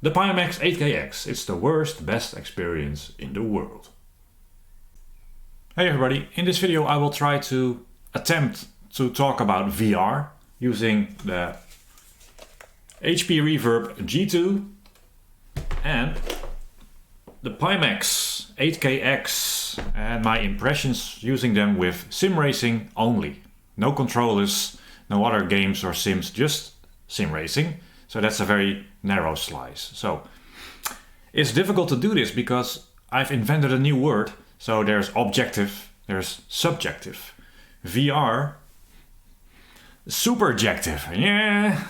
The Pimax 8KX, it's the best experience in the world. Hey everybody, in this video I will try to attempt to talk about VR using the HP Reverb G2 and the Pimax 8KX and my impressions using them with SimRacing only. No controllers, no other games or sims, just SimRacing. So that's a very narrow slice. So it's difficult to do this because I've invented a new word. So there's objective, there's subjective. VR, superjective. Yeah.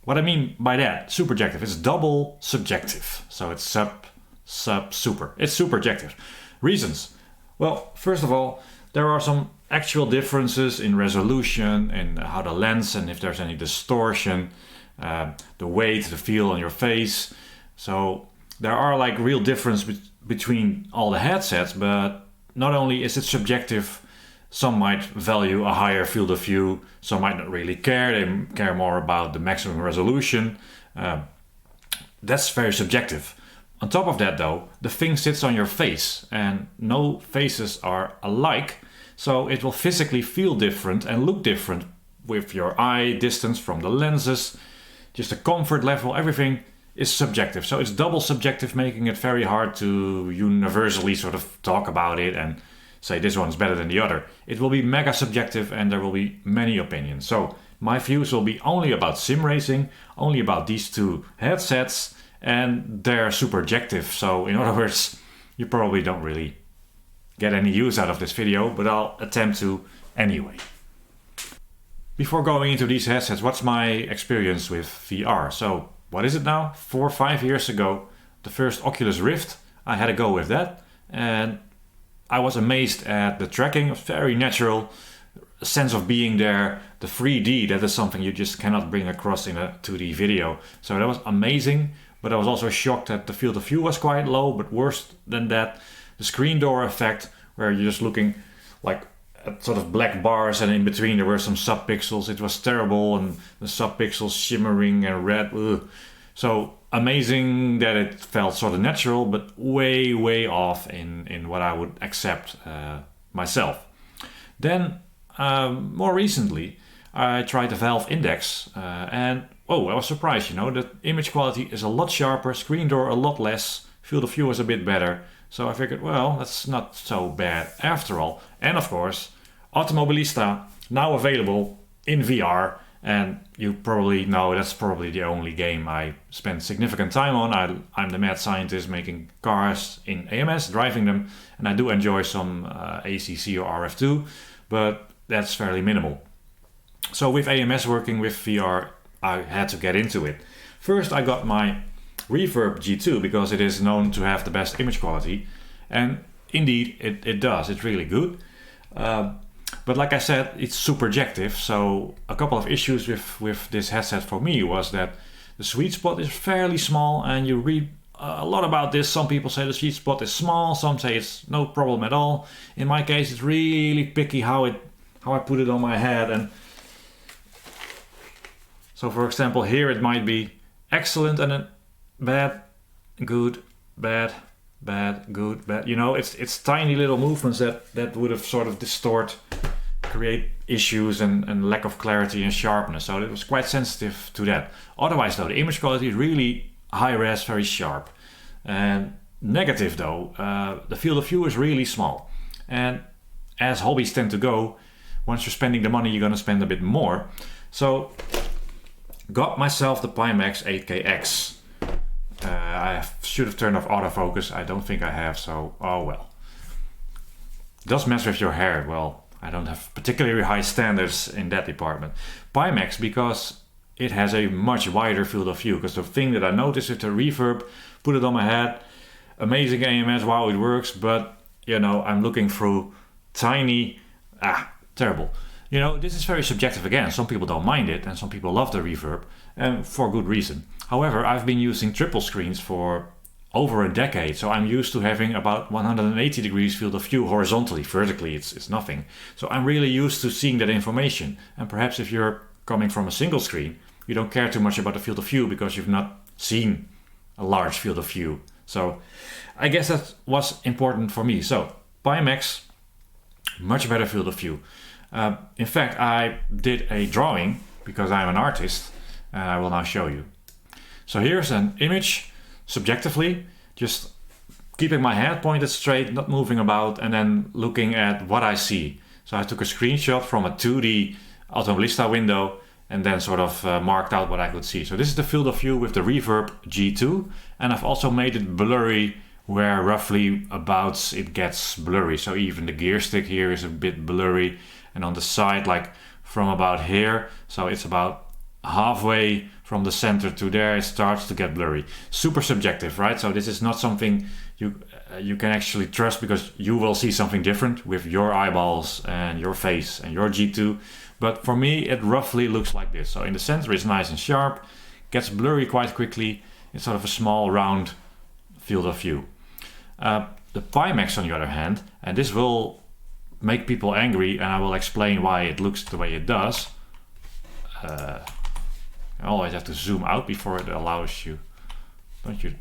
What I mean by that, superjective, it's double subjective. So it's super. It's superjective. Reasons. Well, first of all, there are some actual differences in resolution and how the lens and if there's any distortion, the weight, the feel on your face. So there are like real difference between all the headsets, but not only is it subjective, some might value a higher field of view, some might not really care, they care more about the maximum resolution. That's very subjective. On top of that though, the thing sits on your face and no faces are alike, so it will physically feel different and look different with your eye distance from the lenses, just the comfort level, everything is subjective. So it's double subjective, making it very hard to universally sort of talk about it and say this one's better than the other. It will be mega subjective and there will be many opinions. So my views will be only about sim racing, only about these two headsets, and they're superjective. So in other words, you probably don't really get any use out of this video, but I'll attempt to anyway. Before going into these headsets, what's my experience with VR? So what is it now? 4 or 5 years ago, the first Oculus Rift, I had a go with that, and I was amazed at the tracking. It was very natural, a sense of being there, the 3D, that is something you just cannot bring across in a 2D video. So that was amazing, but I was also shocked that the field of view was quite low, but worse than that, the screen door effect, where you're just looking like at sort of black bars and in between there were some subpixels. It was terrible, and the subpixels shimmering and red. Ugh. So amazing that it felt sort of natural, but way off in what I would accept myself. Then more recently I tried the Valve Index and I was surprised, you know, the image quality is a lot sharper, screen door a lot less, field of view is a bit better. So I figured, well, that's not so bad after all. And of course, Automobilista, now available in VR. And you probably know that's probably the only game I spend significant time on. I'm the mad scientist making cars in AMS, driving them. And I do enjoy some ACC or RF2, but that's fairly minimal. So with AMS working with VR, I had to get into it. First, I got my Reverb G2 because it is known to have the best image quality, and indeed it does. It's really good, but like I said, it's superjective. So a couple of issues with this headset for me was that the sweet spot is fairly small, and you read a lot about this. Some people say the sweet spot is small, some say it's no problem at all. In my case, it's really picky how I put it on my head. And so for example, here it might be excellent and then bad, good, bad, good, bad. You know, it's tiny little movements that would have sort of create issues and lack of clarity and sharpness. So it was quite sensitive to that. Otherwise though, the image quality is really high res, very sharp. And negative though, the field of view is really small. And as hobbies tend to go, once you're spending the money, you're gonna spend a bit more. So got myself the Pimax 8KX. I should have turned off autofocus. I don't think I have, so oh well. It does mess with your hair. Well, I don't have particularly high standards in that department. Pimax, because it has a much wider field of view. Because the thing that I noticed with the Reverb, put it on my head, amazing AMS, wow, it works, but you know, I'm looking through tiny, terrible. You know, this is very subjective again. Some people don't mind it and some people love the Reverb, and for good reason. However, I've been using triple screens for over a decade, so I'm used to having about 180 degrees field of view horizontally. Vertically it's nothing. So I'm really used to seeing that information. And perhaps if you're coming from a single screen, you don't care too much about the field of view because you've not seen a large field of view. So I guess that was important for me. So Pimax, much better field of view. In fact, I did a drawing because I'm an artist, and I will now show you. So here's an image subjectively, just keeping my head pointed straight, not moving about, and then looking at what I see. So I took a screenshot from a 2D Automobilista window and then sort of marked out what I could see. So this is the field of view with the Reverb G2, and I've also made it blurry where roughly abouts it gets blurry. So even the gear stick here is a bit blurry, and on the side, like from about here, so it's about halfway from the center to there, it starts to get blurry. Super subjective, right? So this is not something you can actually trust, because you will see something different with your eyeballs and your face and your G2. But for me, it roughly looks like this. So in the center it's nice and sharp, gets blurry quite quickly. It's sort of a small round field of view. The Pimax on the other hand, and this will make people angry, and I will explain why it looks the way it does. I always have to zoom out before it allows you, don't you?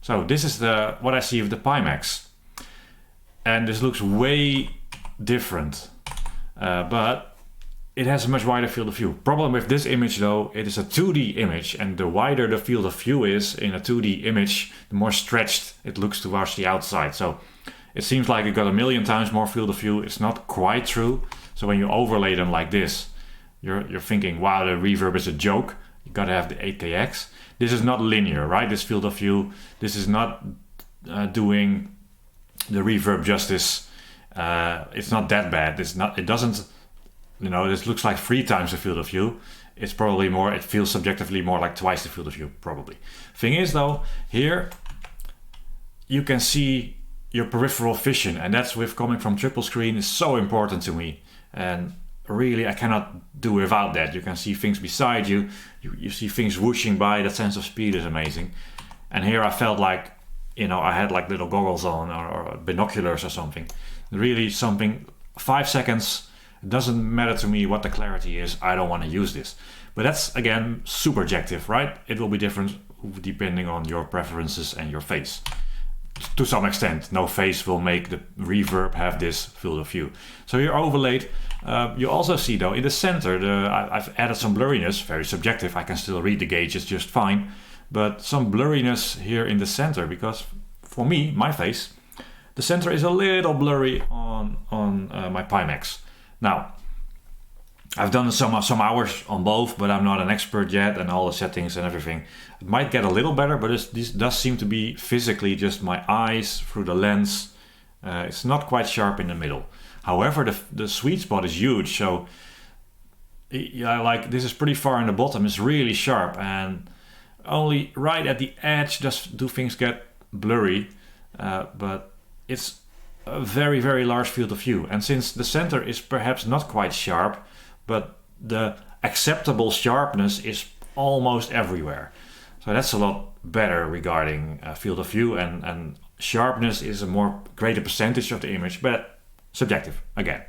So this is what I see of the Pimax, and this looks way different, but it has a much wider field of view. Problem with this image though, it is a 2D image, and the wider the field of view is in a 2D image, the more stretched it looks towards the outside. So it seems like it got a million times more field of view. It's not quite true. So when you overlay them like this, you're thinking, wow, the reverb is a joke. You gotta have the 8KX. This is not linear, right? This field of view, this is not doing the reverb justice. It's not that bad. It doesn't, you know, this looks like 3 times the field of view. It's probably more, it feels subjectively more like twice the field of view, probably. Thing is though, here you can see your peripheral vision, and that's with coming from triple screen is so important to me. And really, I cannot do without that. You can see things beside you, you see things whooshing by. That sense of speed is amazing. And here I felt like, you know, I had like little goggles on or binoculars or something. Really something, 5 seconds, it doesn't matter to me what the clarity is, I don't want to use this. But that's, again, super objective, right? It will be different depending on your preferences and your face. To some extent, no face will make the reverb have this field of view. So here overlaid, you also see though in the center, I've added some blurriness, very subjective. I can still read the gauges just fine, but some blurriness here in the center, because for me, my face, the center is a little blurry on my Pimax. Now, I've done some hours on both, but I'm not an expert yet, and all the settings and everything. It might get a little better, but this does seem to be physically just my eyes through the lens. It's not quite sharp in the middle. However, the sweet spot is huge, so yeah, like this is pretty far in the bottom. It's really sharp, and only right at the edge do things get blurry, but it's a very, very large field of view. And since the center is perhaps not quite sharp, but the acceptable sharpness is almost everywhere. So that's a lot better regarding field of view, and sharpness is a more greater percentage of the image, but subjective again.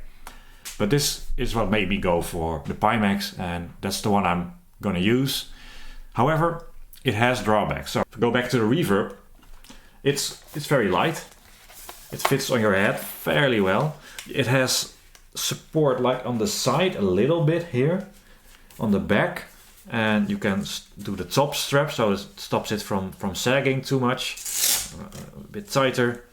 But this is what made me go for the Pimax, and that's the one I'm gonna use. However, it has drawbacks. So to go back to the reverb, it's very light. It fits on your head fairly well. It has support like on the side a little bit here, on the back, and you can do the top strap so it stops it from sagging too much, a bit tighter.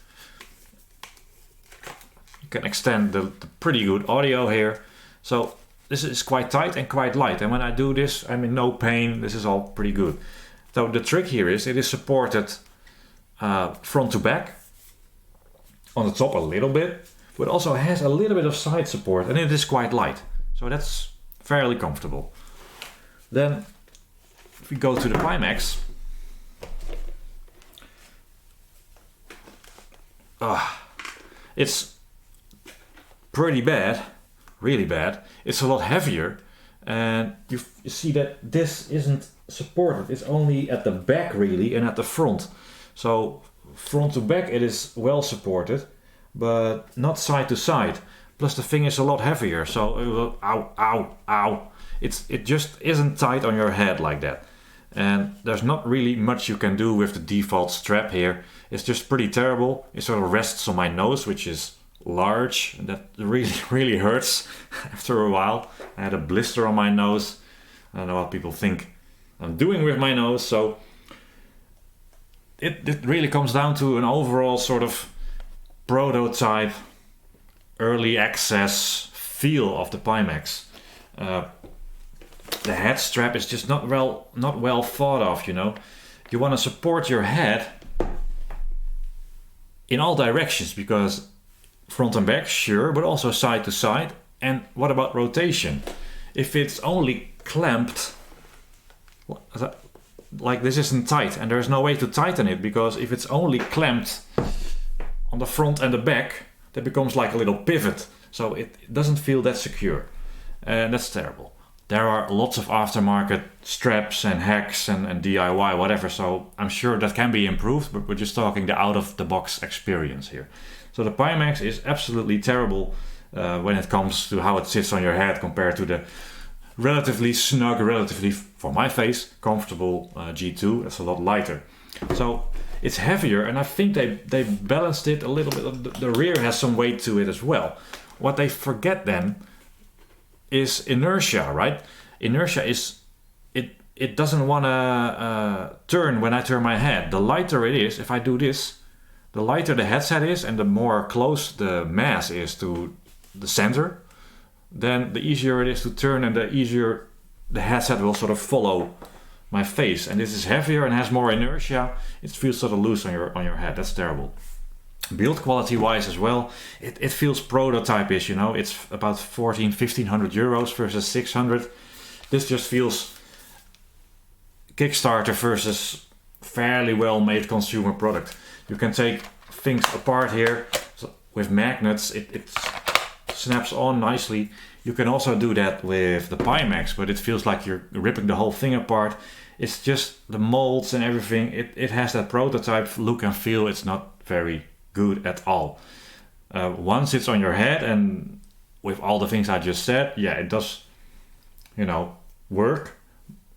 You can extend the pretty good audio here. So this is quite tight and quite light, and when I do this I'm in no pain. This is all pretty good. So the trick here is it is supported front to back, on the top a little bit, but also has a little bit of side support, and it is quite light. So that's fairly comfortable. Then if we go to the Pimax, it's pretty bad, really bad. It's a lot heavier, and you see that this isn't supported. It's only at the back really and at the front. So front to back it is well supported, but not side to side. Plus the thing is a lot heavier, so it will, ow. It just isn't tight on your head like that. and there's not really much you can do with the default strap here. It's just pretty terrible. It sort of rests on my nose, which is large, and that really hurts after a while. I had a blister on my nose. I don't know what people think I'm doing with my nose, so it really comes down to an overall sort of prototype, early access feel of the Pimax. The head strap is just not well thought of, you know. You want to support your head in all directions, because front and back, sure, but also side to side. And what about rotation? If it's only clamped, like this isn't tight, and there's no way to tighten it, because if it's only clamped on the front and the back, that becomes like a little pivot. So it doesn't feel that secure, and that's terrible. There are lots of aftermarket straps and hacks and DIY, whatever, so I'm sure that can be improved, but we're just talking the out-of-the-box experience here. So the Pimax is absolutely terrible when it comes to how it sits on your head compared to the relatively snug, relatively, for my face, comfortable G2. That's a lot lighter. So it's heavier, and I think they balanced it a little bit. The rear has some weight to it as well. What they forget then is inertia, right? Inertia is, it doesn't want to turn when I turn my head. The lighter it is, if I do this, the lighter the headset is and the more close the mass is to the center, then the easier it is to turn and the easier the headset will sort of follow my face. And this is heavier and has more inertia. It feels sort of loose on your head. That's terrible. Build quality wise as well, it feels prototype-ish, you know. It's about 1,500 euros versus 600. This just feels Kickstarter versus fairly well-made consumer product. You can take things apart here with magnets. It snaps on nicely. You can also do that with the Pimax, but it feels like you're ripping the whole thing apart. It's just the molds and everything. It has that prototype look and feel. It's not very good at all. Once it's on your head, and with all the things I just said, yeah, it does, you know, work,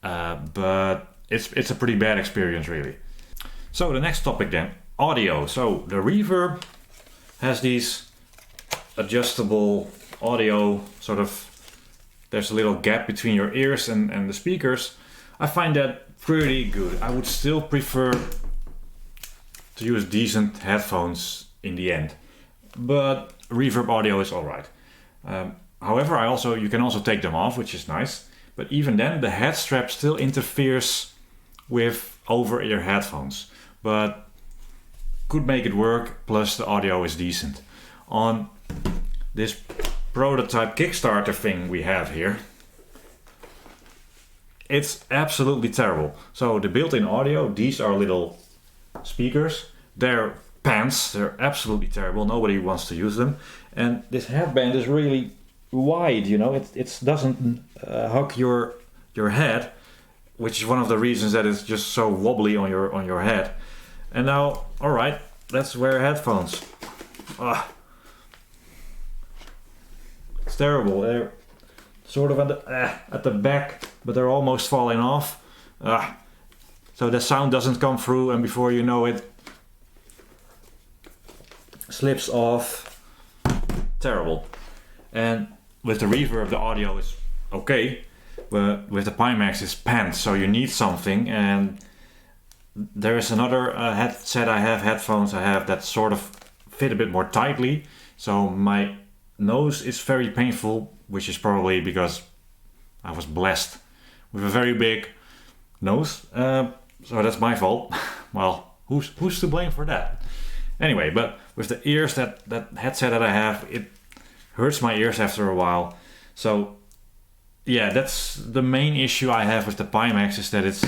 but it's a pretty bad experience, really. So the next topic then, audio. So the Reverb has these adjustable audio sort of, there's a little gap between your ears and the speakers. I find that pretty good. I would still prefer to use decent headphones in the end, but Reverb audio is alright. However, you can also take them off, which is nice, but even then the head strap still interferes with over-ear headphones, but could make it work, plus the audio is decent. On this prototype Kickstarter thing we have here, it's absolutely terrible. So the built-in audio, these are little speakers, they're pants, they're absolutely terrible, nobody wants to use them. And this headband is really wide, you know, it doesn't hug your head, which is one of the reasons that it's just so wobbly on your head. And now, alright, let's wear headphones. It's terrible. They're sort of at the back, but they're almost falling off. So the sound doesn't come through, and before you know it, slips off. Terrible. And with the Reverb, the audio is okay, but with the Pimax, it's pants, so you need something. And there is another headset I have, headphones I have, that sort of fit a bit more tightly. So my nose is very painful, which is probably because I was blessed with a very big nose. So that's my fault. Well, who's to blame for that? Anyway, but with the ears, that headset that I have, it hurts my ears after a while. So yeah, that's the main issue I have with the Pimax, is that it's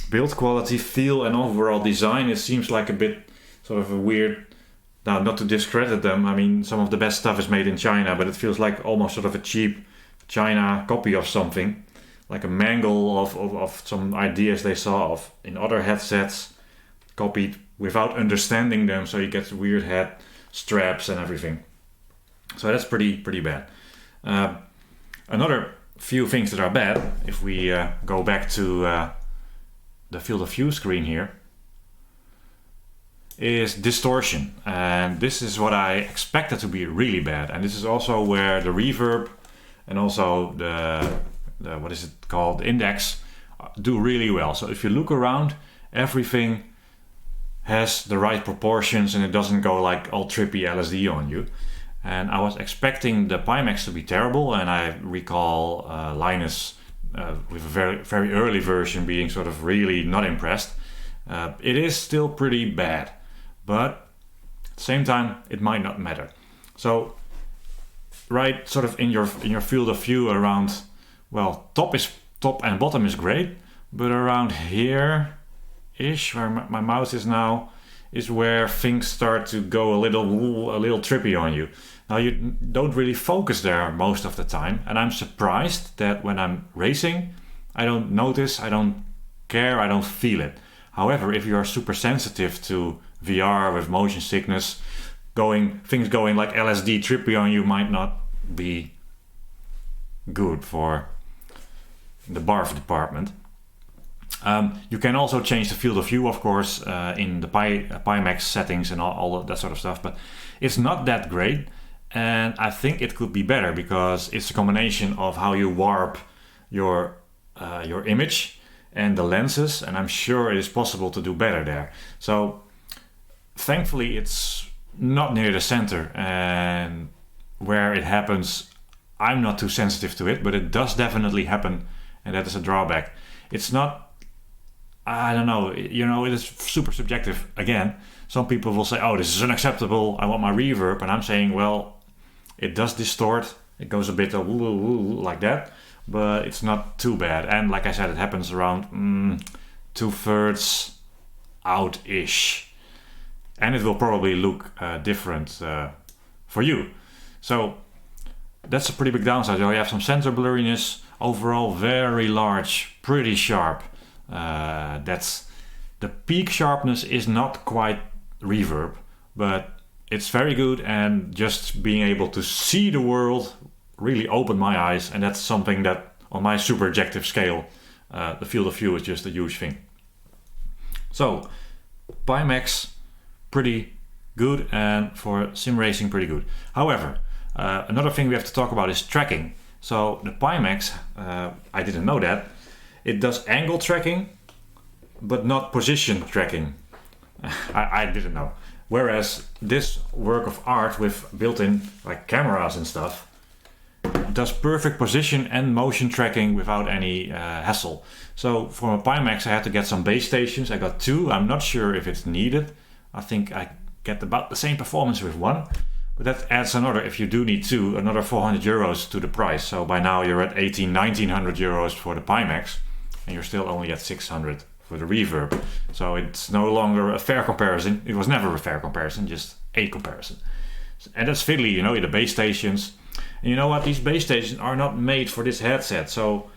build quality, feel, and overall design. It seems like a bit sort of a weird, now not to discredit them, I mean some of the best stuff is made in China, but it feels like almost sort of a cheap China copy of something, like a mangle of some ideas they saw of in other headsets, copied without understanding them, so you get weird head straps and everything. So that's pretty bad. Another few things that are bad, if we go back to the field of view screen here is distortion, and this is what I expected to be really bad, and this is also where the reverb and also the what is it called, index, do really well. So if you look around, everything has the right proportions and it doesn't go like all trippy LSD on you. And I was expecting the Pimax to be terrible, and I recall Linus with a very, very early version being sort of really not impressed. It is still pretty bad, but at the same time it might not matter. So right sort of in your field of view around, well, top and bottom is great, but around here ish, where my mouse is now, is where things start to go a little trippy on you. Now you don't really focus there most of the time, and I'm surprised that when I'm racing, I don't notice, I don't care, I don't feel it. However, if you are super sensitive to VR with motion sickness, things going like LSD trippy on you might not be good for the barf department. You can also change the field of view, of course, in the Pimax settings and all of that sort of stuff, but it's not that great, and I think it could be better because it's a combination of how you warp your image and the lenses, and I'm sure it is possible to do better there. So thankfully it's not near the center, and where it happens I'm not too sensitive to it, but it does definitely happen, and that is a drawback. It's not, I don't know, it is super subjective. Again, some people will say, oh, this is unacceptable, I want my reverb, and I'm saying, well, it does distort, it goes a bit like that, but it's not too bad. And like I said, it happens around 2/3 out-ish, and it will probably look different for you. So that's a pretty big downside. You have some center blurriness, overall very large, pretty sharp. That's the peak sharpness is not quite reverb, but it's very good, and just being able to see the world really opened my eyes, and that's something that on my super objective scale, the field of view is just a huge thing. So Pimax pretty good, and for sim racing pretty good. However, another thing we have to talk about is tracking. So the Pimax, I didn't know that, it does angle tracking, but not position tracking. I didn't know. Whereas this work of art with built-in like cameras and stuff does perfect position and motion tracking without any hassle. So for a Pimax I had to get some base stations. I got 2. I'm not sure if it's needed. I think I get about the same performance with 1. But that adds another, if you do need 2, another 400 euros to the price. So by now you're at 1900 euros for the Pimax, and you're still only at 600 for the reverb. So it's no longer a fair comparison. It was never a fair comparison, just a comparison. And that's fiddly, the base stations. And you know what? These base stations are not made for this headset, so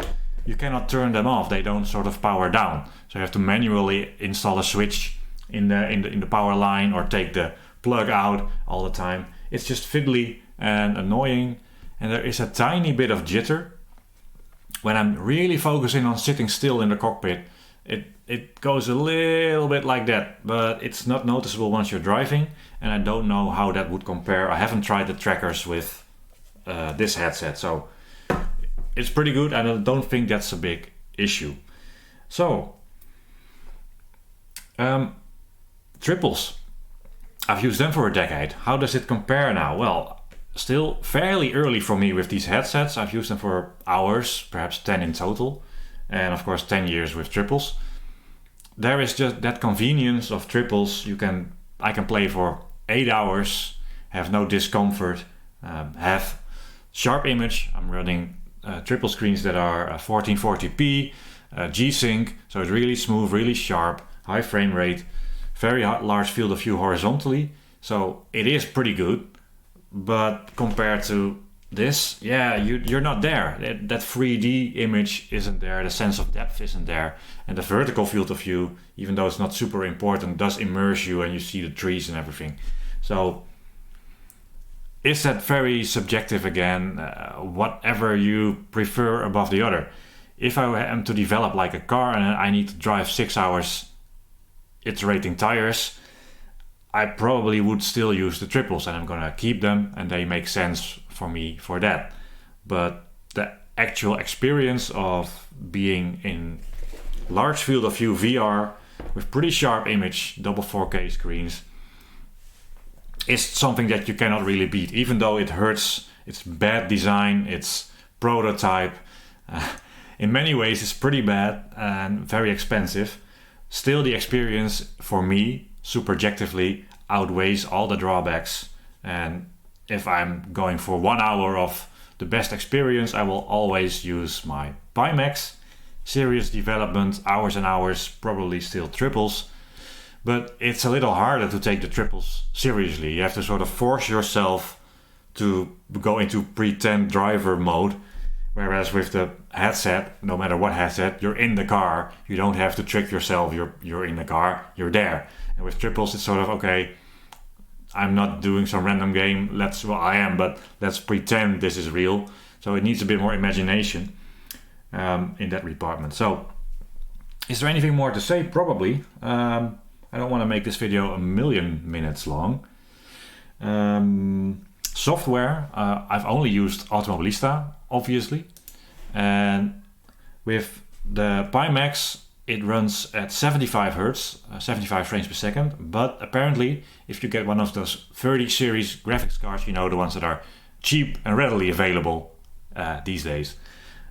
you cannot turn them off. They don't sort of power down. So you have to manually install a switch in the power line, or take the plug out all the time. It's just fiddly and annoying, and there is a tiny bit of jitter. When I'm really focusing on sitting still in the cockpit, it goes a little bit like that, but it's not noticeable once you're driving, and I don't know how that would compare. I haven't tried the trackers with this headset, so it's pretty good, and I don't think that's a big issue. So, triples. I've used them for a decade. How does it compare now? Well, still fairly early for me with these headsets. I've used them for hours, perhaps 10 in total, and of course 10 years with triples. There is just that convenience of triples. I can play for 8 hours, have no discomfort, have sharp image. I'm running triple screens that are 1440p, G-Sync, so it's really smooth, really sharp, high frame rate, very large field of view horizontally, so it is pretty good. But compared to this, you're not there. That 3D image isn't there, the sense of depth isn't there, and the vertical field of view, even though it's not super important, does immerse you and you see the trees and everything. So is that very subjective again, whatever you prefer above the other? if I am to develop like a car and I need to drive 6 hours iterating tires, I probably would still use the triples, and I'm gonna keep them, and they make sense for me for that. But the actual experience of being in large field of view VR with pretty sharp image, double 4K screens, is something that you cannot really beat, even though it hurts. It's bad design, it's prototype. In many ways it's pretty bad and very expensive. Still, the experience for me, subjectively, outweighs all the drawbacks. And if I'm going for 1 hour of the best experience, I will always use my Pimax. Serious development, hours and hours, probably still triples. But it's a little harder to take the triples seriously. You have to sort of force yourself to go into pretend driver mode. Whereas with the headset, no matter what headset, you're in the car. You don't have to trick yourself. You're in the car. You're there. And with triples, it's sort of, okay, I'm not doing some random game. I am, but let's pretend this is real. So it needs a bit more imagination in that department. So, is there anything more to say? Probably. I don't want to make this video a million minutes long. Software, I've only used Automobilista, obviously. And with the Pimax, it runs at 75 Hertz, 75 frames per second. But apparently, if you get one of those 30 series graphics cards, you know, the ones that are cheap and readily available these days,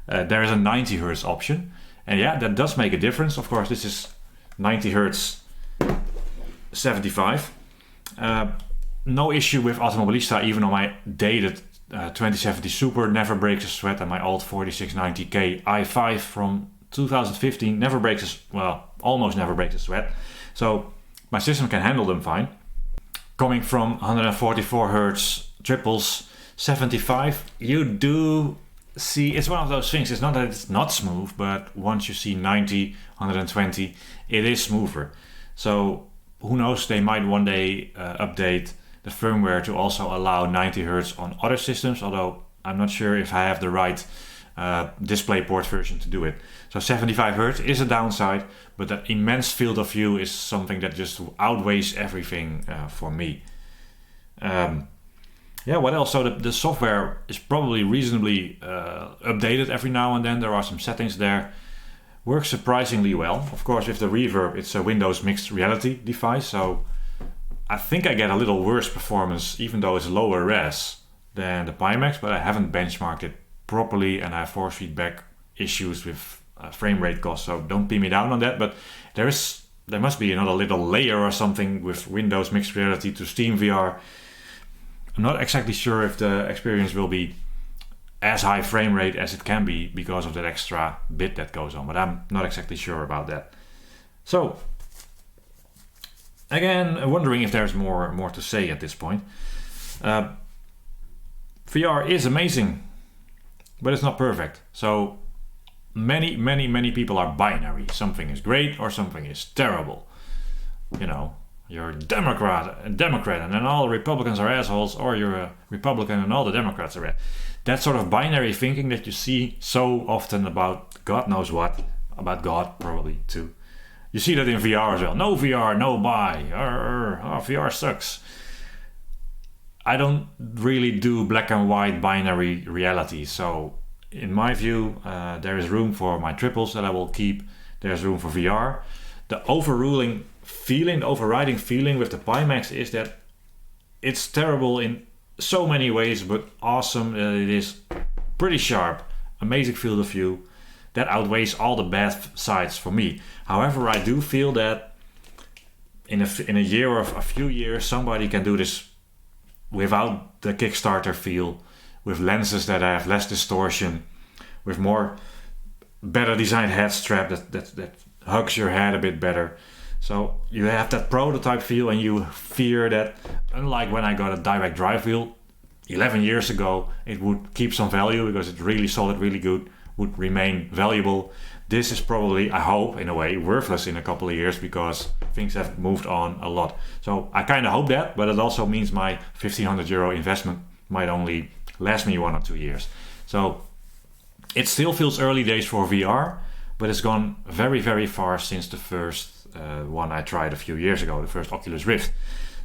there is a 90 Hertz option. And yeah, that does make a difference. Of course, this is 90 Hertz 75. No issue with Automobilista, even on my dated 2070 Super never breaks a sweat, and my old 4690K i5 from 2015 never breaks almost never breaks a sweat. So my system can handle them fine. Coming from 144 Hertz triples 75, you do see, it's one of those things. It's not that it's not smooth, but once you see 90, 120, it is smoother. So who knows, they might one day update the firmware to also allow 90 Hertz on other systems, although I'm not sure if I have the right DisplayPort version to do it. So 75 Hertz is a downside, but that immense field of view is something that just outweighs everything for me. What else? So the software is probably reasonably updated every now and then. There are some settings there. Works surprisingly well. Of course, with the Reverb, it's a Windows mixed reality device, so I think I get a little worse performance, even though it's lower res than the Pimax, but I haven't benchmarked it properly, and I have force feedback issues with frame rate cost, so don't pin me down on that. But there must be another little layer or something with Windows mixed reality to Steam VR. I'm not exactly sure if the experience will be as high frame rate as it can be because of that extra bit that goes on, but I'm not exactly sure about that. So again, wondering if there's more to say at this point. VR is amazing, but it's not perfect. So many people are binary. Something is great or something is terrible. You know, you're a Democrat, and then all Republicans are assholes, or you're a Republican and all the Democrats are assholes. That sort of binary thinking that you see so often about God knows what, about God probably too. You see that in VR as well. No VR, no buy. VR sucks. I don't really do black and white binary reality. So in my view, there is room for my triples that I will keep. There's room for VR. The overriding feeling with the Pimax is that it's terrible in so many ways, but awesome that it is pretty sharp, amazing field of view. That outweighs all the bad sides for me. However, I do feel that in a year or a few years, somebody can do this without the Kickstarter feel, with lenses that have less distortion, with better designed head strap that hugs your head a bit better. So you have that prototype feel, and you fear that, unlike when I got a direct drive wheel 11 years ago, it would keep some value because it's really solid, really good, would remain valuable. This is probably, I hope, in a way, worthless in a couple of years because things have moved on a lot. So I kind of hope that, but it also means my €1,500 investment might only last me 1 or 2 years. So It still feels early days for VR, but it's gone very, very far since the first one I tried a few years ago, the first Oculus Rift.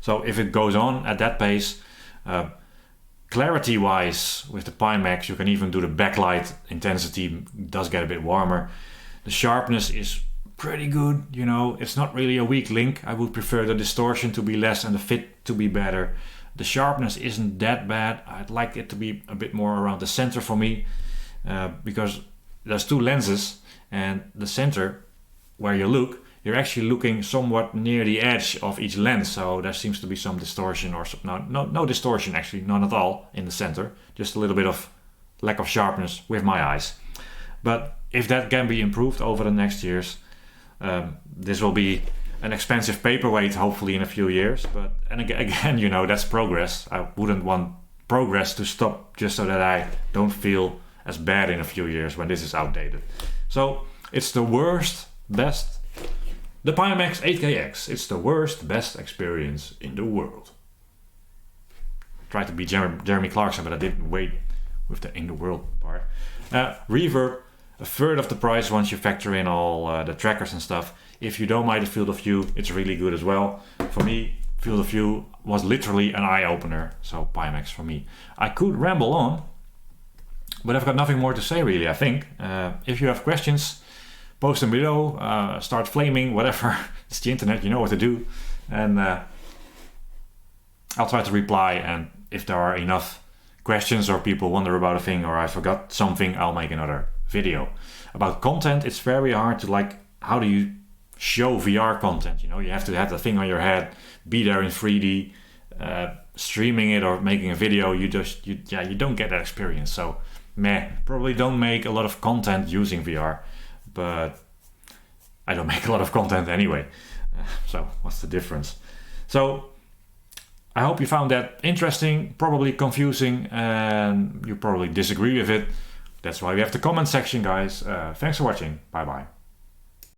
So if it goes on at that pace, clarity-wise, with the Pimax, you can even do the backlight intensity, does get a bit warmer. The sharpness is pretty good, you know, it's not really a weak link. I would prefer the distortion to be less and the fit to be better. The sharpness isn't that bad. I'd like it to be a bit more around the center for me, because there's two lenses, and the center, where you look, you're actually looking somewhat near the edge of each lens, so there seems to be some distortion, or no distortion actually, none at all in the center, just a little bit of lack of sharpness with my eyes. But if that can be improved over the next years, this will be an expensive paperweight hopefully in a few years, but and again, you know, that's progress. I wouldn't want progress to stop just so that I don't feel as bad in a few years when this is outdated. So it's the worst, best, the Pimax 8KX, it's the worst, best experience in the world. Tried to be Jeremy Clarkson, but I didn't wait with the in the world part. Reverb, a third of the price once you factor in all the trackers and stuff. If you don't mind the field of view, it's really good as well. For me, field of view was literally an eye-opener, so Pimax for me. I could ramble on, but I've got nothing more to say really, I think. If you have questions, post them below, start flaming, whatever. It's the internet, you know what to do. And I'll try to reply, and if there are enough questions or people wonder about a thing or I forgot something, I'll make another video. About content, it's very hard to, like, how do you show VR content? You know, you have to have the thing on your head, be there in 3D, streaming it or making a video, you don't get that experience. So probably don't make a lot of content using VR, but I don't make a lot of content anyway. So what's the difference? So I hope you found that interesting, probably confusing, and you probably disagree with it. That's why we have the comment section, guys. Thanks for watching. Bye bye.